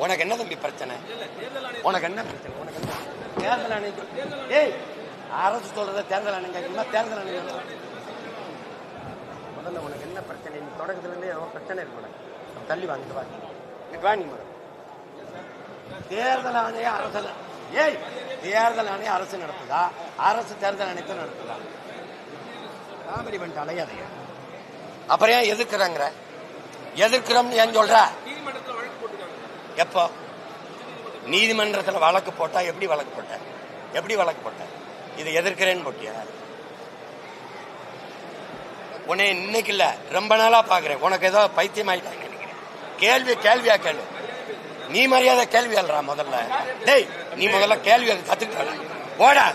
உனக்கு என்ன தம்பி பிரச்சனை? உனக்கு என்ன பிரச்சனை? உனக்கு என்ன தேர்தல் ஆணையம்? ஏய், அரசு சொல்றத தேர்தல் ஆணையம் கேட்குமா? தேர்தல் ஆணையம் முதல்ல உனக்கு என்ன பிரச்சனை? நீ தொடக்கத்துல இருந்தே ஏதோ பிரச்சனை இருக்கு. உனக்கு தள்ளி வாங்கிட்டு வா நீ முதல்ல. தேர்தல் ஆணையம் அரசு, ஏய் தேர்தல் ஆணையம் அரசு நடத்துதா? அரசு தேர்தல் ஆணையத்தை நடத்துதா? காமெடி பண்ணிட்டு அலையாதைய. அப்புறம் ஏன் எதிர்க்கிறாங்க? எதிர்க்கிறோம்னு ஏன் சொல்ற? எப்போ நீதிமன்றத்தில் வழக்கு போட்டா? எப்படி வழக்கு போட்ட? எப்படி வழக்கு போட்ட? இதை எதிர்க்கிறேன்னு போட்டியா? உன்னை இன்னைக்கு இல்ல, ரொம்ப நாளா பாக்குறேன். உனக்கு ஏதோ பைத்தியம் ஆயிட்டாங்க நினைக்கிறேன். கேள்வியா கேள்வி. நீ மரியாதை கேள்வி அல்றா முதல்ல. டேய், நீ முதல்ல கேள்வி கத்துக்கிட்ட போடா.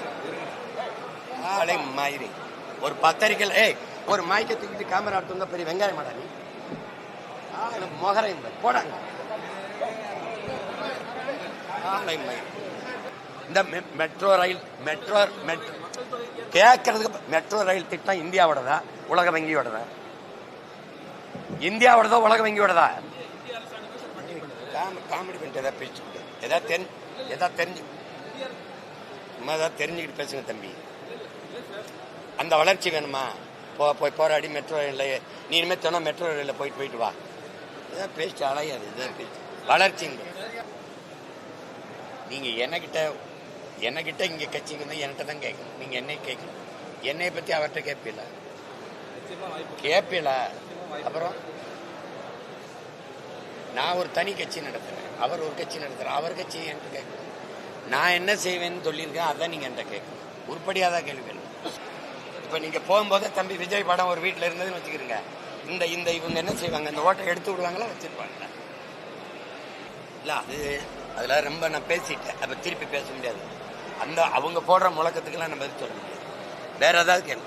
ஆளை மயிரி ஒரு பத்திரிக்கை. ஏய், ஒரு மைக்கை தூக்கிட்டு கேமரா எடுத்து வந்தா பெரிய வெங்காயம் மாடா நீ. மொகரை போடாங்க. இந்த மெட்ரோ ரயில் கேட்கறதுக்கு மெட்ரோ ரயில் திட்டம் இந்தியாவோடதா உலக வங்கியோடதா? இந்தியாவோடதா உலக வங்கியோடதா? காமெடி பண்ணிட்டு ஏதாவது பேசிக்கிட்டு ஏதாவது தெரிஞ்சுக்கிட்டு பேசுங்க தம்பி. அந்த வளர்ச்சி வேணுமா? போய் போராடி மெட்ரோ ரயில் நீ இனிமேல் சொன்னா மெட்ரோ ரயிலில் போயிட்டு வா. இதான் பேச்சு அலையாது. இதுதான் பேச்சு வளர்ச்சிங்க. நீங்க என்னகிட்ட இங்க கட்சிக்கு வந்து என்கிட்ட தான் கேட்கணும். நீங்க என்னை கேட்கணும். என்னை பத்தி அவர்கிட்ட கேட்பீல. அப்புறம் நான் ஒரு தனி கட்சி நடத்துறேன், அவர் ஒரு கட்சி நடத்துறேன். அவர் கட்சி என்கிட்ட கேட்கணும். நான் என்ன செய்வேன்னு சொல்லியிருக்கேன், அதான் நீங்க என்கிட்ட கேட்கணும். உருப்படியாதான் கேள்வி வேணும். இப்ப நீங்க போகும்போதே தம்பி விஜய் படம் ஒரு வீட்டுல இருந்ததுன்னு வச்சுக்கிறீங்க. இந்த இவங்க என்ன செய்வாங்க? இந்த ஓட்டை எடுத்து விடுவாங்களா வச்சிருப்பாங்க? இல்ல அதுல ரொம்ப நான் பேசிட்டேன். அப்ப திருப்பி பேச முடியாது. அவங்க போடுற முழக்கத்துக்கெல்லாம் நம்ம சொல்ல முடியாது. வேற ஏதாவது கேள்வி